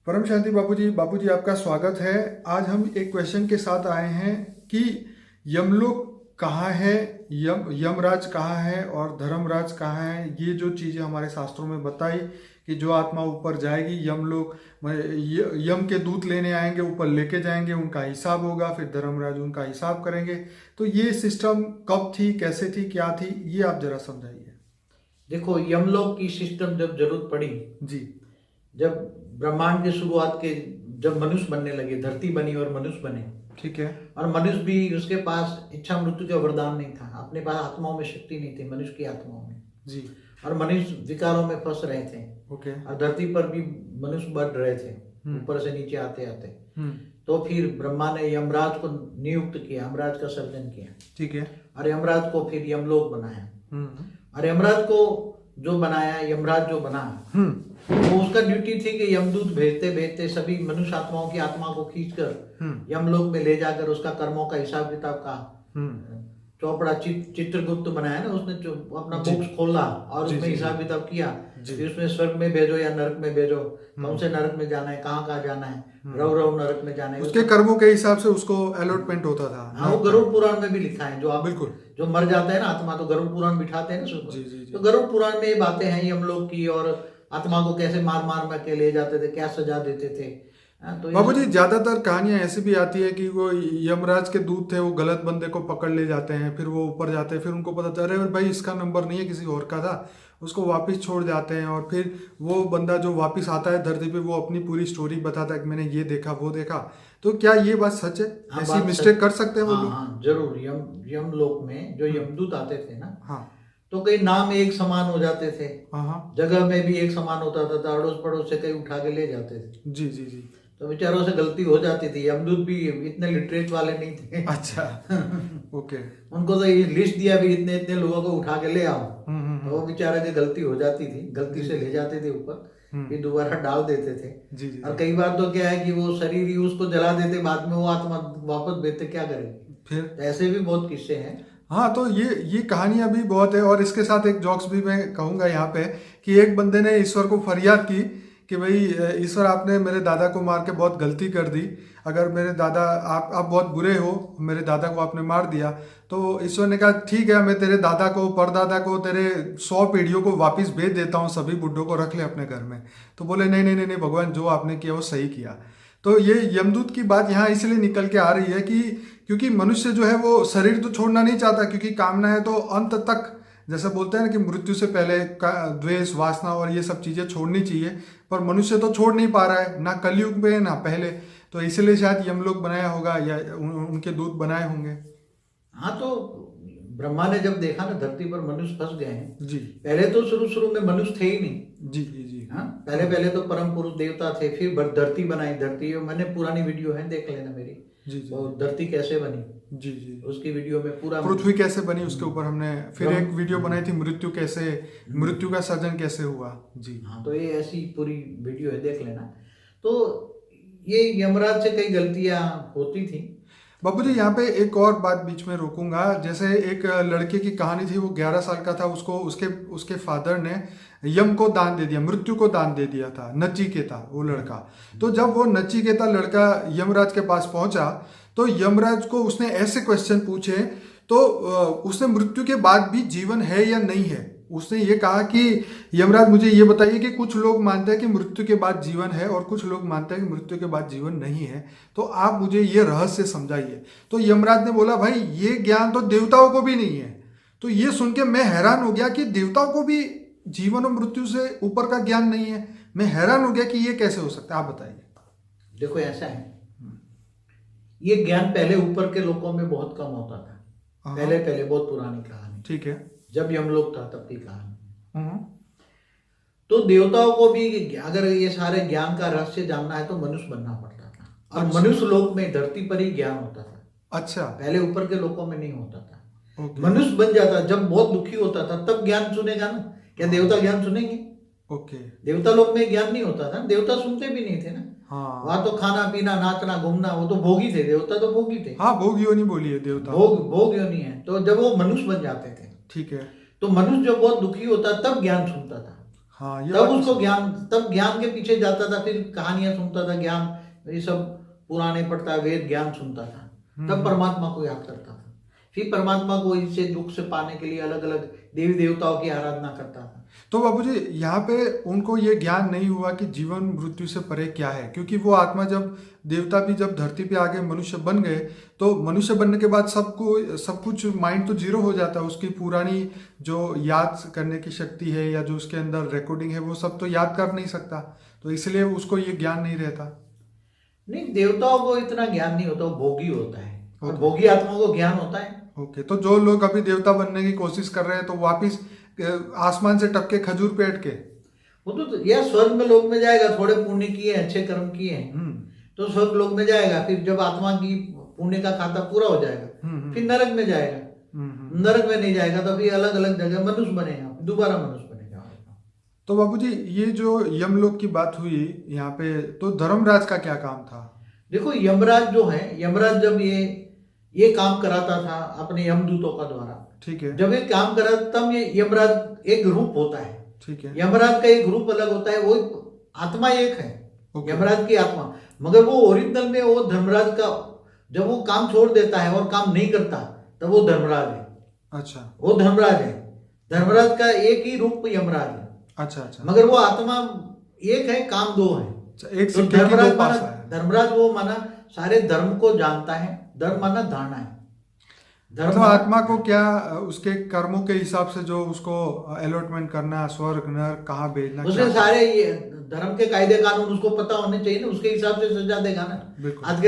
परम शांति बापूजी आपका स्वागत है। आज हम एक क्वेश्चन के साथ आए हैं कि यमलोक कहाँ है, यमराज कहाँ है और धर्मराज कहाँ है। ये जो चीज़ें हमारे शास्त्रों में बताई कि जो आत्मा ऊपर जाएगी यमलोक, यम के दूत लेने आएंगे, ऊपर लेके जाएंगे, उनका हिसाब होगा, फिर धर्मराज उनका हिसाब करेंगे। तो ये सिस्टम कब थी, कैसे थी, क्या थी, ये आप जरा समझाइए। देखो, यमलोक की सिस्टम जब जरूरत पड़ी जी। जब ब्रह्मांड की शुरुआत के जब मनुष्य बनने लगे, धरती बनी और मनुष्य बने। ठीक है। और मनुष्य भी, उसके पास इच्छा मृत्यु का वरदान नहीं था, अपने पास आत्माओं में शक्ति नहीं थी, मनुष्य की आत्माओं में जी। और मनुष्य विकारों में फंस रहे थे। ओके। और धरती पर भी मनुष्य बढ़ रहे थे, ऊपर से नीचे आते आते। तो फिर ब्रह्मा ने यमराज को नियुक्त किया, यमराज का सर्जन किया। ठीक है। और यमराज को फिर यमलोक बनाया। और यमराज को जो बनाया, यमराज जो बना, वो उसका ड्यूटी थी कि यमदूत भेजते भेजते सभी मनुष्य आत्माओं की आत्मा को खींचकर यमलोक में ले जाकर उसका कर्मों का हिसाब किताब का चौपड़ा चित्रगुप्त बनाया ना उसने, जो अपना बुक्स खोला और उसमें हिसाब किताब किया कि उसमें स्वर्ग में भेजो या नरक में भेजो, कौन से नरक में जाना है, कहाँ कहाँ जाना है, रव रव नरक में जाना है। उसके कर्मों के हिसाब से उसको अलॉटमेंट होता था। हाँ, वो गरुड़ पुराण में भी लिखा है। जो आप बिल्कुल, जो मर जाता है ना आत्मा, तो गरुड़ पुराण बिठाते हैं ना सुबह। तो गरुड़ पुराण में ये बातें हैं यमलोक की, और आत्मा को कैसे मार मार के ले जाते थे, क्या सजा देते थे। तो बाबूजी ज्यादातर कहानियां ऐसी भी आती है कि वो यमराज के दूत थे, वो गलत बंदे को पकड़ ले जाते हैं, फिर वो ऊपर जाते हैं, फिर उनको पता चल रहा है भाई इसका नंबर नहीं है, किसी और का था, उसको वापस छोड़ जाते हैं। और फिर वो बंदा जो वापस आता है धरती पे, वो अपनी पूरी स्टोरी बताता है कि मैंने ये देखा वो देखा। तो क्या ये बात सच है? ऐसी मिस्टेक कर सकते हैं वो लोग? हाँ जरूर। यमलोक में जो यमदूत आते थे ना, हाँ, तो कई नाम एक समान हो जाते थे, हाँ, जगह में भी एक समान होता था, अड़ोस पड़ोस से कई उठा के ले जाते थे। जी जी जी। तो बेचारों से गलती हो जाती थी। यमदूत भी इतने लिटरेट वाले नहीं थे। अच्छा। ओके। उनको तो ये लिस्ट दिया भी इतने इतने लोगों को उठा के ले आओ, तो वो बेचारे की गलती हो जाती थी, गलती से ले जाते थे ऊपर, फिर दोबारा डाल देते थे। जी जी। और कई बार तो क्या है कि वो शरीर ही उसको जला देते, बाद में वो आत्मा वापस भेजते, क्या करेंगे। फिर तो ऐसे भी बहुत किस्से हैं। हाँ, तो ये कहानियां भी बहुत है। और इसके साथ एक जोक्स भी मैं कहूँगा यहाँ पे कि एक बंदे ने ईश्वर को फरियाद की कि भाई ईश्वर आपने मेरे दादा को मार के बहुत गलती कर दी, अगर मेरे दादा आप बहुत बुरे हो, मेरे दादा को आपने मार दिया। तो ईश्वर ने कहा ठीक है, मैं तेरे दादा को, परदादा को, तेरे 100 पीढ़ियों को वापस भेज देता हूँ, सभी बुड्ढों को रख ले अपने घर में। तो बोले नहीं नहीं नहीं नहीं भगवान, जो आपने किया वो सही किया। तो ये यमदूत की बात यहाँ इसलिए निकल के आ रही है कि क्योंकि मनुष्य जो है वो शरीर तो छोड़ना नहीं चाहता, क्योंकि कामना है तो अंत तक, जैसे बोलते हैं ना कि मृत्यु से पहले द्वेष, वासना और ये सब चीजें छोड़नी चाहिए, पर मनुष्य तो छोड़ नहीं पा रहा है, ना कलयुग में ना पहले। तो इसलिए शायद यमलोक बनाया होगा या उनके दूत बनाए होंगे। हाँ, तो ब्रह्मा ने जब देखा ना धरती पर मनुष्य फंस गए हैं जी। पहले तो शुरू में मनुष्य थे ही नहीं। जी जी जी। हाँ, पहले तो परम पुरुष देवता थे, फिर धरती बनाई। धरती मैंने पुरानी वीडियो है, देख लेना मेरी। जी जी। वो धरती कैसे बनी, जी जी, उसकी वीडियो में पूरा, पृथ्वी कैसे बनी उसके ऊपर हमने फिर एक वीडियो बनाई थी, मृत्यु कैसे, मृत्यु का सर्जन कैसे हुआ। जी हाँ, तो ये ऐसी पूरी वीडियो है, देख लेना। तो ये यमराज से कई गलतियां होती थी। बाबूजी यहाँ पे एक और बात बीच में रोकूंगा। जैसे एक लड़के की कहानी थी, वो 11 साल का था, उसको उसके उसके फादर ने यम को दान दे दिया, मृत्यु को दान दे दिया था, नचिकेता वो लड़का। तो जब वो नचिकेता लड़का यमराज के पास पहुंचा तो यमराज को उसने ऐसे क्वेश्चन पूछे। तो उसने मृत्यु के बाद भी जीवन है या नहीं है, उसने ये कहा कि यमराज मुझे ये बताइए कि कुछ लोग मानते हैं कि मृत्यु के बाद जीवन है और कुछ लोग मानते हैं कि मृत्यु के बाद जीवन नहीं है, तो आप मुझे ये रहस्य समझाइए। तो यमराज ने बोला भाई ये ज्ञान तो देवताओं को भी नहीं है। तो ये सुन के मैं हैरान हो गया कि देवताओं को भी जीवन और मृत्यु से ऊपर का ज्ञान नहीं है। मैं हैरान हो गया कि ये कैसे हो सकता है, आप बताइए। देखो ऐसा है, ये ज्ञान पहले ऊपर के लोगों में बहुत कम होता था। पहले बहुत पुरानी कहानी, ठीक है, जब यमलोक था तब की कहानी। तो देवताओं को भी अगर ये सारे ज्ञान का रहस्य जानना है तो मनुष्य बनना पड़ता था। और मनुष्य लोक में धरती पर ही ज्ञान होता था। अच्छा, पहले ऊपर के लोकों में नहीं होता था। मनुष्य बन जाता जब बहुत दुखी होता था, तब ज्ञान सुनेगा ना। क्या देवता ज्ञान सुनेंगे? ओके। देवता लोक में ज्ञान नहीं होता था, देवता सुनते भी नहीं थे ना। हाँ, वहां तो खाना पीना नाचना घूमना, वो तो भोगी थे, देवता तो भोगी थे। हाँ, भोग योनि बोलिए देवता, भोग योनि है। तो जब वो मनुष्य बन जाते थे, ठीक है, तो मनुष्य जब बहुत दुखी होता तब ज्ञान सुनता था। हाँ, ये तब बात उसको ज्ञान, तब ज्ञान के पीछे जाता था, फिर कहानियां सुनता था, ज्ञान ये सब पुराने पढ़ता, वेद ज्ञान सुनता था, तब परमात्मा को याद करता था। फिर परमात्मा को इससे दुख से पाने के लिए अलग अलग देवी देवताओं की आराधना करता था। तो बाबूजी यहाँ पे उनको ये ज्ञान नहीं हुआ कि जीवन मृत्यु से परे क्या है, क्योंकि वो आत्मा जब देवता भी जब धरती पे आगे मनुष्य बन गए तो मनुष्य बनने के बाद सब कुछ माइंड तो जीरो हो जाता है, उसकी पुरानी जो याद करने की शक्ति है या जो उसके अंदर रिकॉर्डिंग है वो सब तो याद कर नहीं सकता, तो इसलिए उसको ये ज्ञान नहीं रहता। नहीं, देवताओं को इतना ज्ञान नहीं होता, वो भोगी होता है, और भोगी आत्मा को ज्ञान होता है। ओके, तो जो लोग अभी देवता बनने की कोशिश कर रहे हैं तो वापिस आसमान से टपके खजूर पे अटके, वो तो यह स्वर्ग में लोग में जाएगा, थोड़े पुण्य किए, अच्छे कर्म किए हैं तो स्वर्ग लोग में जाएगा। फिर जब आत्मा की पुण्य का खाता पूरा हो जाएगा फिर नरक में जाएगा, नरक में नहीं जाएगा तो फिर अलग अलग जगह मनुष्य बनेगा, दोबारा मनुष्य बनेगा। तो बाबूजी ये जो यमलोक की बात हुई यहाँ पे, तो धर्मराज का क्या काम था? देखो, यमराज जो है, यमराज जब ये काम कराता था अपने यमदूतों का द्वारा, ठीक है, जब ये काम करा तब ये यमराज एक ग्रुप होता है, ठीक है, यमराज का एक ग्रुप अलग होता है, वो आत्मा एक है, यमराज की आत्मा, मगर वो ओरिजिनल में वो धर्मराज का, जब वो काम छोड़ देता है और काम नहीं करता तब वो धर्मराज है। अच्छा, वो धर्मराज है, धर्मराज का एक ही रूप यमराज है। अच्छा अच्छा, मगर वो आत्मा एक है, काम दो है। एक तो सिक्के की दो धर्मराज पासा माना, है। धर्मराज वो माना सारे धर्म को जानता है, धर्म माना धारणा है, मतलब आत्मा को क्या उसके कर्मों के हिसाब से जो उसको अलॉटमेंट करना, स्वर्ग नरक कहाँ भेजना, उसके सारे ये धर्म के कायदे कानून उसको पता होने चाहिए ना, उसके हिसाब से सजा देगा ना। आज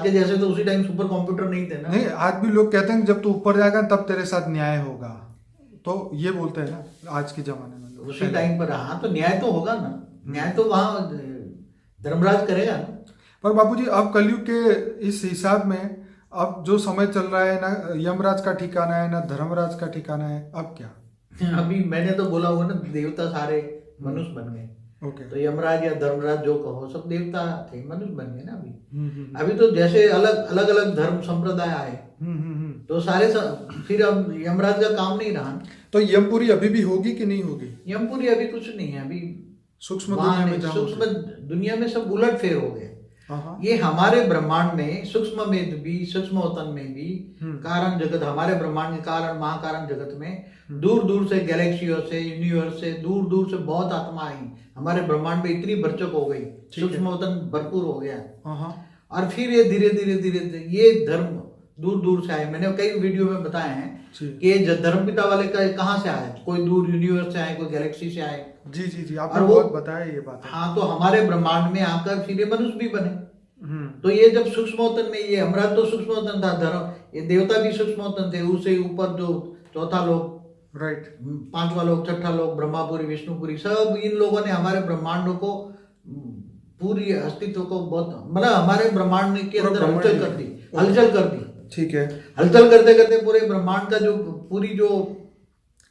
के जैसे तो उसी टाइम सुपर कंप्यूटर नहीं थे ना। नहीं, आज भी लोग कहते हैं जब तू ऊपर जाएगा तब तेरे साथ न्याय होगा, तो ये बोलते हैं ना आज के जमाने में लोग। उसी टाइम पर हाँ, तो न्याय तो होगा ना, न्याय तो वहां धर्मराज करेगा ना। पर बाबूजी अब कलयुग के इस हिसाब में अब जो समय चल रहा है, ना यमराज का ठिकाना है ना धर्मराज का ठिकाना है, अब क्या? अभी मैंने तो बोला हुआ ना, देवता सारे मनुष्य बन गए। ओके, तो यमराज या धर्मराज जो कहो, सब देवता थे, मनुष्य बन गए ना। अभी तो जैसे अलग अलग धर्म संप्रदाय आए तो सारे फिर अब यमराज का काम नहीं रहा। तो यमपुरी अभी भी होगी कि नहीं होगी? यमपुरी अभी कुछ नहीं है, अभी सूक्ष्म दुनिया में सूक्ष्म दुनिया में सब उलट फेर हो गए। ये हमारे ब्रह्मांड में सूक्ष्म में भी, सूक्ष्म वतन में भी, कारण जगत, हमारे ब्रह्मांड के कारण महाकारण जगत में दूर दूर से गैलेक्सियों से, यूनिवर्स से, दूर दूर से बहुत आत्मा आई हमारे ब्रह्मांड में, इतनी बरचक हो गई, सूक्ष्म वतन भरपूर हो गया। और फिर ये धीरे धीरे ये धर्म दूर दूर से आए। मैंने कई वीडियो में बताए हैं कि ये धर्म पिता वाले कहाँ से आए, कोई दूर यूनिवर्स से आए, कोई गैलेक्सी से आए। जी जी जी, आपने बहुत बताया ये बात। हाँ, तो हमारे ब्रह्मांड में आकर फिर ये मनुष्य भी बने। तो ये जब सूक्ष्मवतन में, ये हमारा तो सूक्ष्मवतन था धर्म, ये देवता भी सूक्ष्मवतन थे, उससे ऊपर जो चौथा लोक, राइट, पांचवा लोक, छठा लोक, ब्रह्मापुरी, विष्णुपुरी, सब इन लोगों ने हमारे ब्रह्मांड को, पूरी अस्तित्व को बहुत, मतलब हमारे ब्रह्मांड के अंदर हलचल कर दी। ठीक है, हलचल करते करते पूरे ब्रह्मांड का जो पूरी जो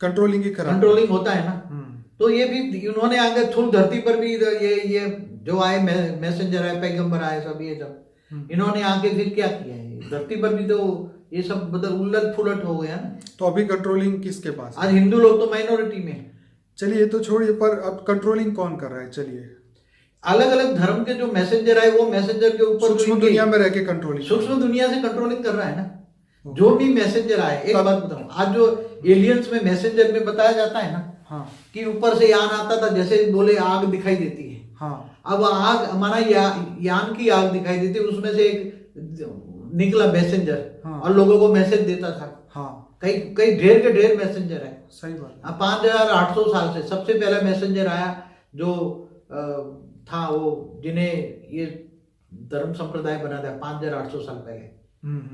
कंट्रोलिंग होता है ना, तो ये भी उन्होंने आगे थूल धरती पर भी ये जो आए मैसेंजर आए, पैगंबर आए, सब ये सब इन्होंने आके फिर क्या किया है, धरती पर भी तो ये सब मतलब उलट फुलट हो गया ना। तो अभी कंट्रोलिंग किसके पास? आज हिंदू लोग तो माइनॉरिटी में। चलिए तो छोड़िए, पर अब कंट्रोलिंग कौन कर रहा है? चलिए, अलग अलग धर्म के जो मैसेंजर आए, वो मैसेंजर के ऊपर सूक्ष्म दुनिया में रह के कंट्रोलिंग, सूक्ष्म दुनिया से कंट्रोलिंग कर रहा है ना। जो भी मैसेंजर आए, एक बात बताऊं, आज जो एलियंस में मैसेंजर में बताया जाता है ना, हाँ, कि ऊपर से यान आता था, जैसे बोले आग दिखाई देती है, हाँ, अब आग हमारा यान की आग दिखाई देती है, उसमें से एक निकला मैसेंजर, हाँ, और लोगों को मैसेज देता था। हाँ, कई ढेर के ढेर मैसेंजर है। सही बात। 5800 साल से सबसे पहला मैसेंजर आया जो था, वो जिन्हें ये धर्म संप्रदाय बना था 5800 साल पहले।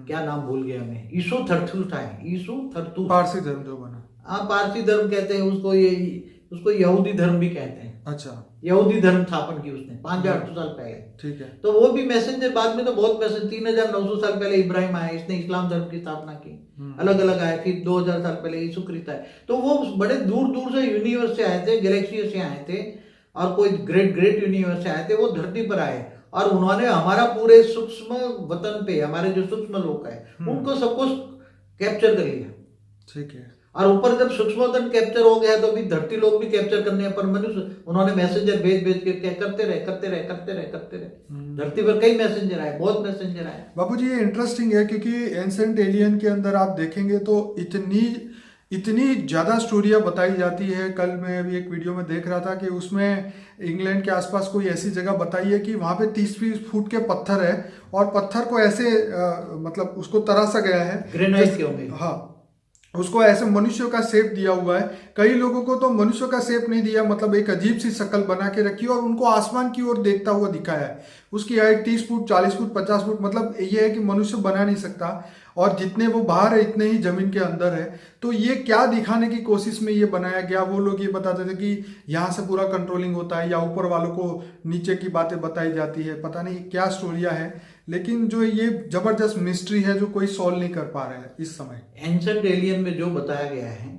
क्या नाम भूल गया मैं, ईसु थरथुस था, ईसु थरथुस, पारसी धर्म जो बना। हाँ, पारसी धर्म कहते हैं उसको, उसको यहूदी धर्म भी कहते हैं। अच्छा, यहूदी धर्म स्थापन की उसने 5800 साल पहले। ठीक है, तो वो भी मैसेंजर, बाद में तो बहुत मैसेज, 3900 साल पहले इब्राहिम आए, इसने इस्लाम धर्म की स्थापना की, अलग अलग आए, फिर 2000 साल पहले यीशु ख्रिस्त आए। तो वो बड़े दूर दूर से यूनिवर्स से आए थे, गैलेक्सी से आए थे, और कोई ग्रेट यूनिवर्स से आए थे, वो धरती पर आए और उन्होंने हमारा पूरे सूक्ष्म वतन पे, हमारे जो सूक्ष्म लोक है, उनको सबको कैप्चर कर लिया। ठीक है, और ऊपर जब सूक्ष्मोदन कैप्चर हो गया तो अभी धरती लोग भी कैप्चर करने हैं, पर मनुष्य उन्होंने मैसेंजर भेज भेज के क्या करते रहे। धरती पर कई मैसेंजर आए, बहुत मैसेंजर आए। बाबूजी ये इंटरेस्टिंग है क्योंकि एंसेंट एलियन के अंदर आप देखेंगे तो इतनी ज़्यादा स्टोरियाँ बताई जाती है। कल मैं अभी एक वीडियो में देख रहा था कि उसमें इंग्लैंड के आसपास कोई ऐसी जगह बताई है कि वहाँ पे 30-20 फुट के पत्थर है और पत्थर को ऐसे मतलब उसको तराशा गया है, ग्रेनाइट के होंगे। हाँ, उसको ऐसे मनुष्य का शेप दिया हुआ है। कई लोगों को तो मनुष्य का शेप नहीं दिया, मतलब एक अजीब सी शक्ल बना के रखी और उनको आसमान की ओर देखता हुआ दिखाया है। उसकी हाइट 30 फुट, 40 फुट, 50 फुट, मतलब ये है कि मनुष्य बना नहीं सकता और जितने वो बाहर है इतने ही जमीन के अंदर है। तो ये क्या दिखाने की कोशिश में ये बनाया गया? वो लोग ये बताते थे कि यहाँ से पूरा कंट्रोलिंग होता है या ऊपर वालों को नीचे की बातें बताई जाती है, पता नहीं क्या स्टोरिया है, लेकिन जो ये जबरदस्त मिस्ट्री है जो कोई सॉल्व नहीं कर पा रहा है इस समय। एंसेंट एलियन में जो बताया गया है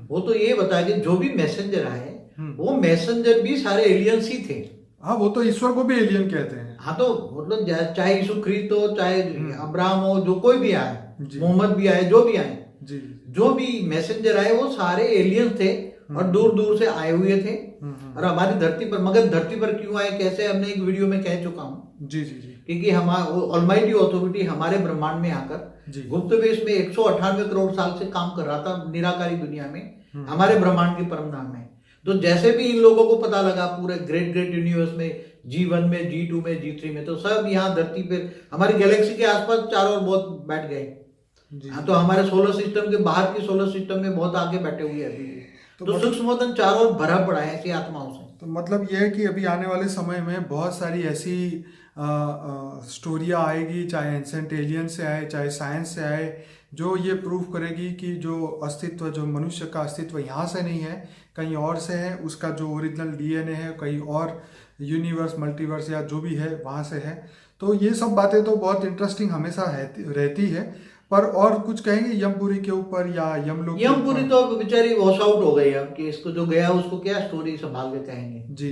वो तो ये बताया कि जो भी मैसेंजर आए वो मैसेंजर भी सारे एलियंस ही थे। हाँ, वो तो ईश्वर को भी एलियन कहते हैं। हाँ, तो मतलब चाहे यीशु ख्रीस्त हो, चाहे अब्राहम हो, जो कोई भी आए, मोहम्मद भी आए, जो भी आए, जो भी मैसेंजर आए वो सारे एलियंस थे और दूर दूर से आए हुए थे और हमारी धरती पर। मगर धरती पर क्यों आए, कैसे, हमने एक वीडियो में कह चुका हूँ। जी जी जी। क्योंकि हमारा ऑलमाइटी अथॉरिटी हमारे ब्रह्मांड में आकर गुप्त वेश में 198 करोड़ साल से काम कर रहा था निराकारी दुनिया में, हमारे ब्रह्मांड के परमधाम में। तो जैसे भी इन लोगों को पता लगा पूरे ग्रेट यूनिवर्स में, G1 में, G2 में, G3 में, तो सब यहाँ धरती पे हमारी गैलेक्सी के आसपास चारों ओर बहुत बैठ गए। हाँ, तो हमारे सोलर सिस्टम के बाहर के सोलर सिस्टम में बहुत आगे बैठे हुए हैं अभी। तो सूक्ष्मोदन चारों ओर भरा पड़ा है ऐसी आत्माओं से। तो मतलब यह है कि अभी आने वाले समय में बहुत सारी ऐसी स्टोरियाँ आएगी, चाहे एंसेंट एलियन से आए, चाहे साइंस से आए, जो ये प्रूव करेगी कि जो अस्तित्व, जो मनुष्य का अस्तित्व यहाँ से नहीं है, कहीं और से है। उसका जो ओरिजिनल डीएनए है कहीं और यूनिवर्स, मल्टीवर्स या जो भी है वहाँ से है। तो ये सब बातें तो बहुत इंटरेस्टिंग हमेशा रहती है। पर और कुछ कहेंगे यमपुरी के ऊपर या यमलोक? यमपुरी तो बेचारी वॉश आउट हो गई अब कि इसको जो गया उसको क्या स्टोरी संभाल के कहेंगे। जी।